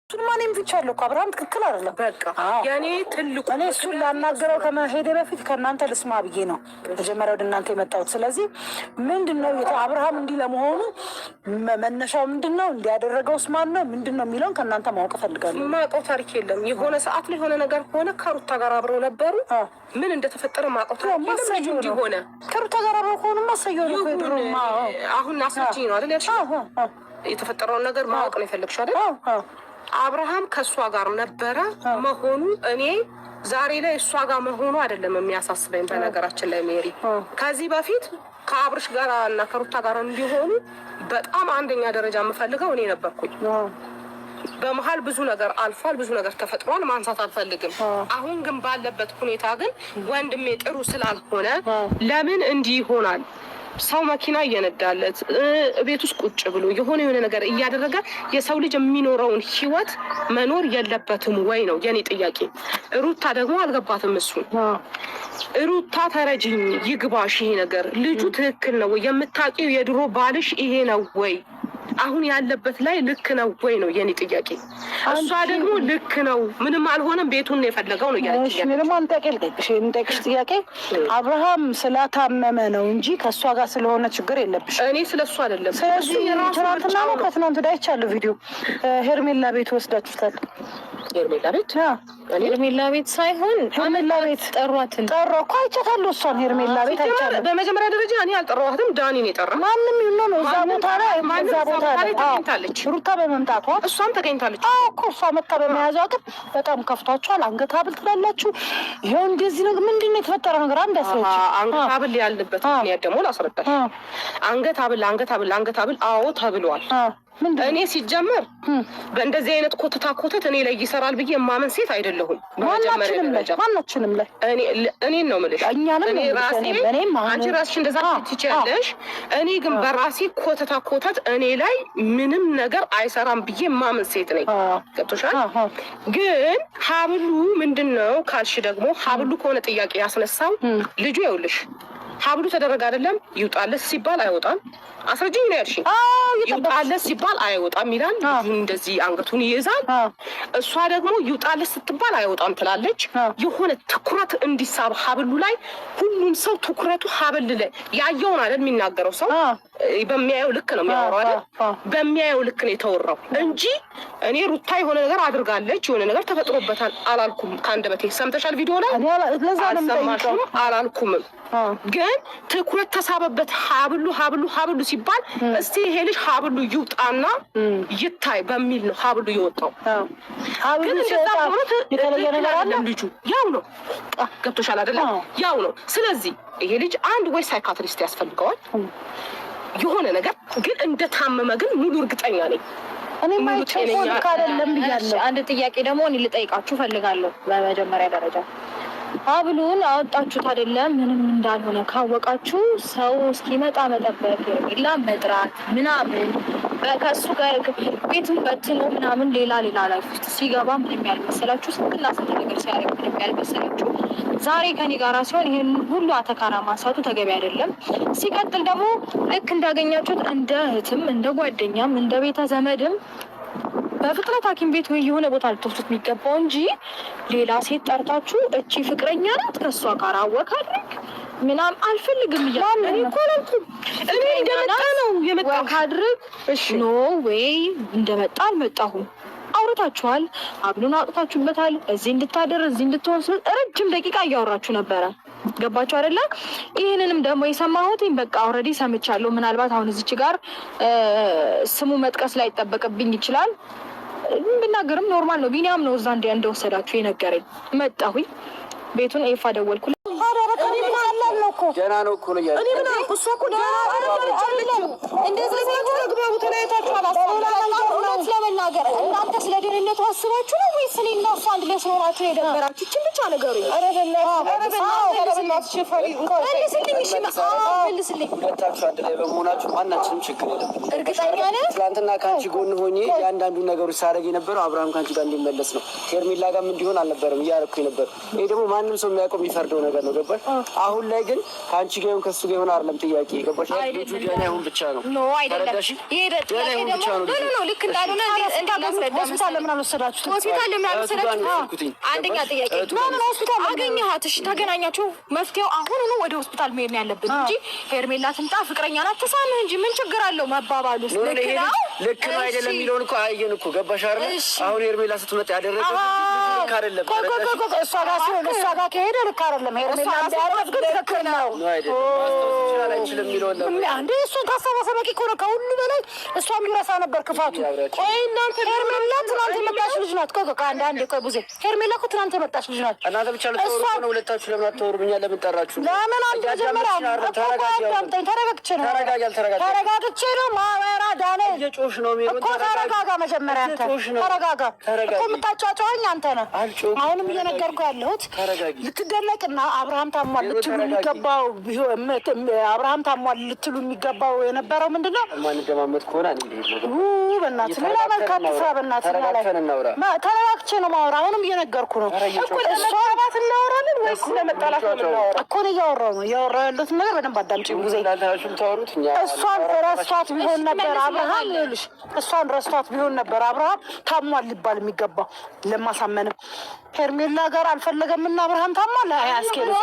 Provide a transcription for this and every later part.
ማንም ብቻለሁ አብርሃም ትክክል አይደለም። በቃ ያኔ ትልቁ እኔ እሱን ላናገረው ከመሄዴ በፊት ከእናንተ ልስማ ብዬ ነው መጀመሪያ ወደ እናንተ የመጣሁት። ስለዚህ ምንድነው አብርሃም እንዲህ ለመሆኑ መነሻው ምንድነው? እንዲያደረገውስ ማን ነው? ምንድነው የሚለውን ከእናንተ ማወቅ እፈልጋለሁ። ማውቀው ታሪክ የለም። የሆነ ሰዓት ላይ የሆነ ነገር ሆነ፣ ከሩታ ጋር አብረው ነበሩ። ምን እንደተፈጠረ ማውቀው ታሪክ የለም። ሆነ ከሩታ ጋር አብረው ሆኑ ማሰየው ነው። አሁን አስረጂኝ ነው አይደል ያልሽው? የተፈጠረውን ነገር ማወቅ ነው የፈለግሽው አይደል? አብርሃም ከእሷ ጋር ነበረ መሆኑ እኔ ዛሬ ላይ እሷ ጋር መሆኑ አይደለም የሚያሳስበኝ። በነገራችን ላይ ሜሪ ከዚህ በፊት ከአብርሽ ጋር እና ከሩታ ጋር እንዲሆኑ በጣም አንደኛ ደረጃ የምፈልገው እኔ ነበርኩኝ። በመሀል ብዙ ነገር አልፏል፣ ብዙ ነገር ተፈጥሯል፣ ማንሳት አልፈልግም። አሁን ግን ባለበት ሁኔታ ግን ወንድሜ ጥሩ ስላልሆነ ለምን እንዲህ ይሆናል? ሰው መኪና እየነዳለት ቤት ውስጥ ቁጭ ብሎ የሆነ ነገር እያደረገ የሰው ልጅ የሚኖረውን ህይወት መኖር የለበትም ወይ ነው የኔ ጥያቄ። ሩታ ደግሞ አልገባትም። እሱን ሩታ ተረጅኝ፣ ይግባሽ ይሄ ነገር። ልጁ ትክክል ነው ወይ? የምታውቂው የድሮ ባልሽ ይሄ ነው ወይ? አሁን ያለበት ላይ ልክ ነው ወይ ነው የኔ ጥያቄ። እሷ ደግሞ ልክ ነው ምንም አልሆነም ቤቱን ነው የፈለገው ነው ያለች። እሺ ምንም አንጠቅሽ ጥያቄ አብርሃም ስላታመመ ነው እንጂ ከእሷ ጋር ስለሆነ ችግር የለብሽ። እኔ ስለሱ አይደለም። ስለዚህ ትናንትና ነው ከትናንት ወዲያ አይቻለሁ ቪዲዮ ሄርሜላ ቤት ወስዳችሁታል። ሄርሜላ ቤት ሄርሜላ ቤት ሳይሆን ሄርሜላ ቤት ጠሯ እኮ አይቻታለሁ። እሷን ሄርሜላ ቤት አይቻለሁ። በመጀመሪያ ደረጃ እኔ አልጠራኋትም፣ ዳኒ ነው የጠራ። ማንም ይሁን ነው እዛ ቦታ ላይ ተገኝታለች። ሩታ በመምጣቷ እሷም ተገኝታለች እኮ። እሷ መታ በመያዟ ግን በጣም ከፍቷቸዋል። አንገት ሀብል ትላላችሁ። ይኸው እንደዚህ ነው። ምንድን ነው የተፈጠረው ነገር? አንድ ያስረች። አንገት ሀብል ያለበት ምክንያት ደግሞ ላስረዳሽ። አንገት ሀብል አዎ ተብሏል። እኔ ሲጀመር በእንደዚህ አይነት ኮተት እኔ ላይ ይሰራል ብዬ የማመን ሴት አይደለሁም። ማናችንም ላይ እኔን ነው የምልሽ። እኔ ራሴ አንቺ ራስሽ እንደዛ ትችያለሽ። እኔ ግን በራሴ ኮተት እኔ ላይ ምንም ነገር አይሰራም ብዬ የማመን ሴት ነኝ። ገብቶሻል? ግን ሀብሉ ምንድን ነው ካልሽ ደግሞ ሀብሉ ከሆነ ጥያቄ ያስነሳው ልጁ ይኸውልሽ ሀብሉ ተደረገ አይደለም ይውጣለት ሲባል አይወጣም። አስረጅኝ ነው ያልሽኝ። ይውጣለት ሲባል አይወጣም ይላል። እንደዚህ አንገቱን ይይዛል። እሷ ደግሞ ይውጣለት ስትባል አይወጣም ትላለች። የሆነ ትኩረት እንዲሳብ ሀብሉ ላይ ሁሉም ሰው ትኩረቱ ሀብል ላይ ያየውን አይደል የሚናገረው ሰው በሚያየው ልክ ነው የሚያወራው አይደል? በሚያየው ልክ ነው የተወራው እንጂ እኔ ሩታ የሆነ ነገር አድርጋለች የሆነ ነገር ተፈጥሮበታል አላልኩም። ከአንደበቴ ሰምተሻል ቪዲዮ ላይ አልሰማሽም አላልኩም። ግን ትኩረት ተሳበበት ሀብሉ ሲባል እስቲ ይሄ ልጅ ሀብሉ ይውጣና ይታይ በሚል ነው ሀብሉ የወጣው። ግን የተለየ ነገር አለ ልጁ ያው ነው። ገብቶሻል አይደለ? ያው ነው። ስለዚህ ይሄ ልጅ አንድ ወይ ሳይካትሪስት ያስፈልገዋል የሆነ ነገር ግን እንደታመመ ግን ሙሉ እርግጠኛ ነኝ። እኔ ማይቻል አይደለም ብያለሁ። አንድ ጥያቄ ደግሞ እኔ ልጠይቃችሁ ፈልጋለሁ። በመጀመሪያ ደረጃ ሀብሉን አወጣችሁት አይደለም? ምንም እንዳልሆነ ካወቃችሁ ሰው እስኪመጣ መጠበቅ፣ ሄርሜላ መጥራት ምናምን ከእሱ ጋር ቤቱን በትኖ ምናምን ሌላ ላይፍ ውስጥ ሲገባ ምንም ያልመሰላችሁ ስንትና ስንት ነገር ሲያደርግ ምንም ያልመሰላችሁ ዛሬ ከኔ ጋራ ሲሆን ይሄን ሁሉ አተካራ ማንሳቱ ተገቢ አይደለም። ሲቀጥል ደግሞ ልክ እንዳገኛችሁት እንደ እህትም እንደ ጓደኛም እንደ ቤተ ዘመድም በፍጥነት ሐኪም ቤት ወይ የሆነ ቦታ ልትወስዱት የሚገባው እንጂ ሌላ ሴት ጠርታችሁ እቺ ፍቅረኛ ናት ከእሷ ጋር አወካድርግ ምናምን አልፈልግም እያለ እኔ እኮ አላልኩም። እኔ እንደመጣ ነው የመጣው ካድርግ ኖ ወይ እንደመጣ አልመጣሁም። አውርታችኋል፣ ሀብሉን አውጥታችሁበታል። እዚህ እንድታደር እዚህ እንድትወስዱ ረጅም ደቂቃ እያወራችሁ ነበረ። ገባችሁ አይደለ? ይህንንም ደግሞ የሰማሁት በቃ ኦልሬዲ ሰምቻለሁ። ምናልባት አሁን እዚች ጋር ስሙ መጥቀስ ላይ ይጠበቅብኝ ይችላል። ብናገርም ኖርማል ነው። ቢኒያም ነው እዛ እንደወሰዳችሁ የነገረኝ። መጣሁኝ፣ ቤቱን ኤፋ ደወልኩ። ገና ነው እኮ ነው ያለው። እኔ ምን አልኩ? እሷ እኮ እንደዚህ ተግባቡ ተለያይታችኋል። እውነት ለመናገር እናንተ ስለ ደህንነቱ አስባችሁ ነው ወይስ እኔ እና እሷ አንድ ላይ ስለሆናችሁ ነው የደበራችሁ? ይችን ብቻ ነገሩኝ። ሁለታችሁ አንድ ላይ በመሆናችሁ ማናችንም ችግር የለም። እርግጠኛ ነህ? ትናንትና ከአንቺ ጎን ሆኜ የአንዳንዱ ነገሮች ሳደርግ የነበረው አብርሃም ከአንቺ ጋር እንዲመለስ ነው። ሄርሜላ ጋር እንዲሆን አልነበረም እያደረኩ የነበረ። ይሄ ደግሞ ማንም ሰው የሚያውቀው የሚፈርደው ነገር ነው። ገባሽ? አሁን ላይ ግን ከአንቺ ጋር ይሁን ከሱ ጋር ይሁን አይደለም ጥያቄ። ገባሽ? ልጁ ደህና ይሁን ብቻ ነው። ኖ አይደለም። ይሄ ደህና ይሁን ብቻ ነው። ልክ እንዳልሆነ እንዳጋስረዳ ሆስፒታል ለምን አልወሰዳችሁትም? ሆስፒታል ለምን አልወሰዳችሁትም? አንደኛ ጥያቄ ለምን ሆስፒታል አገኘሃት? እሺ ተገናኛችሁ። መፍትሄው አሁኑኑ ወደ ሆስፒታል መሄድ ነው ያለብን እንጂ ሄርሜላ ትምጣ ፍቅረኛ ናት ተሳምህ እንጂ ምን ችግር አለው መባባሉ? ልክ ነው አይደለም የሚለውን እኮ አየን እኮ ገባሽ አይደል? አሁን ሄርሜላ ስትመጣ ያደረገው ልክ አይደለም። እሷ ጋር ሲሆን እሷ ጋር ከሄደ ልክ አይደለም። ሄርሜላ እንዳያረፍ ግን ትክክል ነው እንዴ? እሱን ካሰባሰበ በቂ እኮ ነው። ከሁሉ በላይ እሷን ቢረሳ ነበር ክፋቱ። ቆይ እናንተ ሄርሜላ ትናንት የመጣች ልጅ ናት። አንዳንዴ ቆይ ቡዜ ሄርሜላ እኮ ትናንት የመጣች ልጅ ናት። እናንተ ብቻ ልትወሩ ነው ሁለታችሁ። ለምን አትወሩም? እኛ ለምን ጠራችሁ? ለምን አንተ መጀመሪያ ተረጋግቼ ነው ማወራ ዳኔ እየጮሽ ነው እኮ ተረጋጋ። መጀመሪያ አንተ ተረጋጋ እኮ የምታጫጫኸኝ አንተ ነህ። አሁንም እየነገርኩህ ያለሁት ልትደነቅና አብርሃም ታሟል ልትሉ የሚገባው አብርሃም ታሟል ልትሉ የሚገባው የነበረው ምንድን ነው? ማንደማመጥ ከሆነ በእናትህ ሌላ መልካም ስራ በእናትህ ላይ ተረጋግቼ ነው ማወራ። አሁንም እየነገርኩህ ነው እኮ ለመጣላት እናወራለን ወይስ ለመጣላት ነው የምናወራው? እኮ ነው እያወራሁ ያለሁትን ነገር በደንብ አዳምጪኝ ጊዜ። እሷን ረስቷት ቢሆን ነበር አብርሃም ይኸውልሽ፣ እሷን ረስቷት ቢሆን ነበር አብርሃም ታሟል ሊባል የሚገባው ለማሳመንም ሄርሜላ ጋር አልፈለገምና አብርሃም ታሟል አያስኬድም።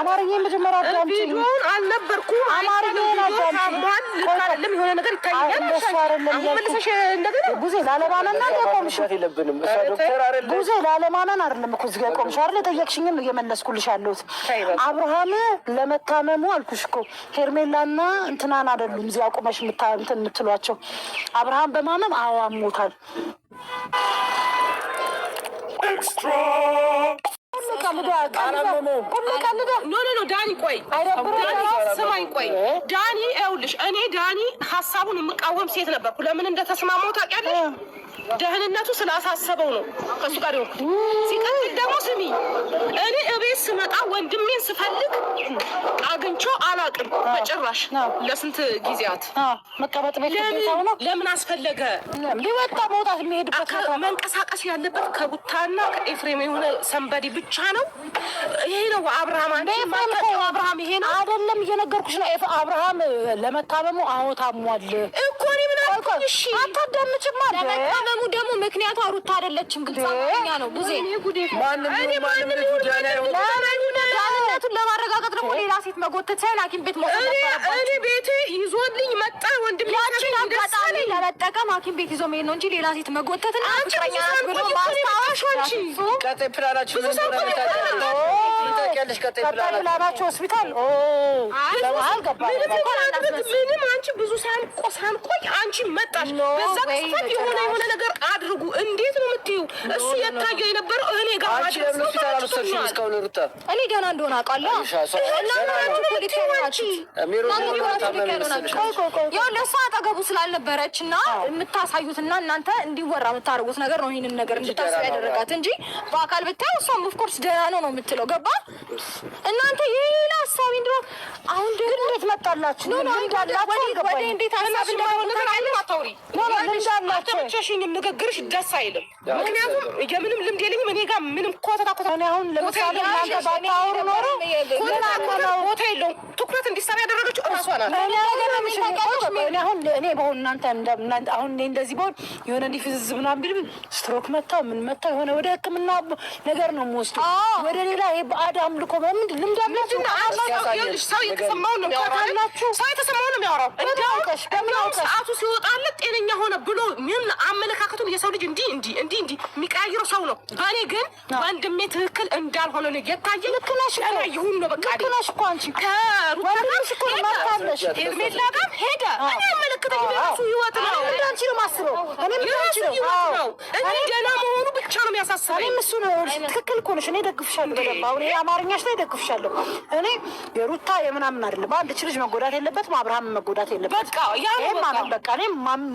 አማርኛ መጀመሪያ አዳምጪኝ። አልነበርኩም የሆነ ነገር ይታያል። ጉዜ ላለማመን ጉዜ ላለማመን አይደለም እኮ እዚህ ጋር ቆምሽ አይደል? የጠየቅሽኝን ነው እየመለስኩልሽ ያለሁት። አብርሃም ለመታመሙ አልኩሽ እኮ ሄርሜላና እንትናን አይደሉም እዚህ አቁመሽ እንትን የምትሏቸው። አብርሃም በማመም አዎ አሞታል። ዳኒ ቆይ ስማኝ፣ ቆይ ዳኒ ይኸውልሽ፣ እኔ ዳኒ ሀሳቡን የምቃወም ሴት ነበርኩ። ለምን እንደተስማማው ታውቂያለሽ? ደህንነቱ ስላሳሰበው ነው ከሱ ጋር ይወኩ። ሲቀጥል ደግሞ ስሚ፣ እኔ እቤት ስመጣ ወንድሜን ስፈልግ አግኝቼው አላውቅም በጭራሽ ለስንት ጊዜያት። መቀመጥ ቤት ነው። ለምን አስፈለገ? ሊወጣ መውጣት የሚሄድበት መንቀሳቀስ ያለበት ከቡታና ከኤፍሬም የሆነ ሰንበዲ ብቻ ነው። ይሄ ነው አብርሃም። አብርሃም ይሄ ነው አይደለም፣ እየነገርኩሽ ነው። አብርሃም ለመታመሙ አዎ ታሟል እኮ እኔ ምን አልኩኝ? እሺ አታዳምጪም ማለት ለመታመሙ ደግሞ ምክንያቱ ሩታ አይደለችም። ግልጽ አማርኛ ነው ቡዜ። ማንነቱን ለማረጋገጥ ደግሞ ሌላ ሴት መጎተት ሳይሆን ሐኪም ቤት መውሰድ ነበረባቸው። እኔ ቤቴ ይዞልኝ መጣ ወንድም ያችን አጋጣሚ ለመጠቀም ሐኪም ቤት ይዞ መሄድ ነው እንጂ ሌላ ሴት መጎተትና ፍቅረኛ ናት ብሎ ማስታወሻ ቀጣይ ፕላናችሁ ፕላናችሁ ሆስፒታል ምንም አንቺ ብዙ ሳንቆይ አንቺ መጣሽ። በዛ ቅጽበት የሆነ ነገር አድርጉ። እንዴት ነው የምትይው? እሱ የታየው የነበረው እኔ ጋር እኔ ገና እንደሆነ አውቃለሁ። ለእሷ አጠገቡ ስላልነበረች እና የምታሳዩትና እናንተ እንዲወራ የምታደርጉት ነገር ነው ይህንን ነገር እንድታስብ ያደረጋት እንጂ በአካል ብታየው እሷም ኦፍኮርስ ደህና ነው የምትለው። ገባ እናንተ የሌላ ሀሳቢ እንድሮ አሁን ግን እንዴት መጣላችሁ? እንዴት ሀሳብ እንደሆነ ንግግርሽ ደስ አይልም። ምክንያቱም የምንም ልምድ የለኝም እኔ ጋር ምንም ኮተታ አሁን ለምሳሌ እናንተ ባታወሩ ኖሮ ቦታ የለውም። ትኩረት እንዲሰራ ያደረገችው እራሷ ናት። እኔ በሆን እናንተ አሁን እንደዚህ በሆን የሆነ እንዲህ ፍዝዝ ምናምን ቢል ስትሮክ መታው ምን መታው የሆነ ወደ ሕክምና ነገር ነው የምወስደው። ወደ ሌላ ባዕድ አምልኮ በምንድን ልምድ አላችሁ? ሰው የተሰማውን ነው የሚያወራው። ሰው የተሰማውን ነው የሚያወራው። ሰዓቱ ሲወጣለት ጤነኛ ሆነ ብሎ ምን አመለካከቱን የሰው ልጅ እንዲህ የሚቀያየረው ሰው ነው። በእኔ ግን ወንድሜ ትክክል እንዳልሆነ ነው የታየኝ። ይሁን ነው በቃ እኮ አንቺ ሄርሜላ ጋር ሄደ። እኔ አመለከተኝ የራሱ ህይወት ነው። እንዳንቺ ነው የማስበው። የራሱ ህይወት ነው። እኔ ገና መሆኑ ብቻ ነው የሚያሳስበኝ። እኔም እሱ ነው። ትክክል እኮ ነሽ። እኔ ደግፍሻለሁ በደንብ። አሁን አማርኛሽ ላይ ደግፍሻለሁ። እኔ የሩታ የምናምን አይደለም። አንድ ልጅ መጎዳት የለበትም፣ አብርሃም መጎዳት የለበትም። በቃ እኔ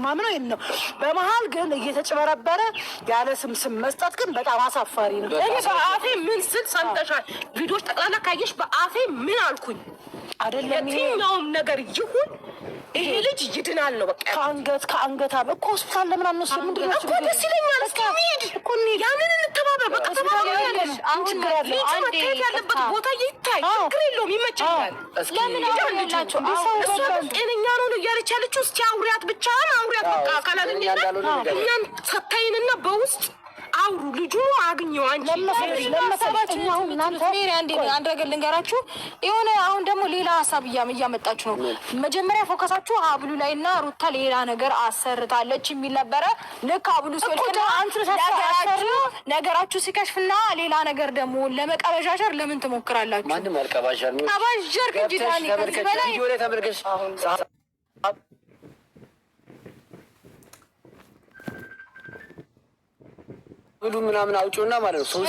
ማምነው ይሄን ነው። በመሀል ግን እየተጭበረበረ ያለ ስም መስጠት ግን በጣም አሳፋሪ ነው። እኔ በአፌ ምን ስል ሰምተሻል? ቪዲዮች ጠቅላላ ካየሽ በአፌ ምን አልኩኝ? አይደለም የትኛውም ነገር ይሁን ይሄ ልጅ ይድናል ነው በቃ። ከአንገት እኮ ሆስፒታል ለምን አንወስድም? ምንድን ነው እኮ ደስ ይለኛል። እስኪ እንሂድ እኮ ያንን እንተባበር በቃ። ተባባሪያለሽ አሁን ልጅ መታየት ያለበት ቦታ ይታይ፣ ችግር የለውም ይመቸኛል። ለምን አሁንላችሁ እሷ ጤነኛ ነው እያለች ያለችው። እስኪ አውሪያት ብቻ አውሪያት በቃ። አካላትኛ እኛን ሰታይንና በውስጥ አውሩ ልጁ አግኘው አንቺ ለመሰባችሁ ሜሪ አንድ ነገር ልንገራችሁ። የሆነ አሁን ደግሞ ሌላ ሀሳብ እያመጣችሁ ነው። መጀመሪያ ፎከሳችሁ ሀብሉ ላይ እና ሩታ ሌላ ነገር አሰርታለች የሚል ነበረ። ልክ ሀብሉ ነገራችሁ ሲከሽፍና ሌላ ነገር ደግሞ ለመቀበዣሸር ለምን ትሞክራላችሁ? ማንም አልቀባዣር ነው። ቀባዣር ከጅዳኒ ከዚህ በላይ ቪዲዮ ላይ ተመልከሽ። ሁሉ ምናምን አውጪውና ማለት ነው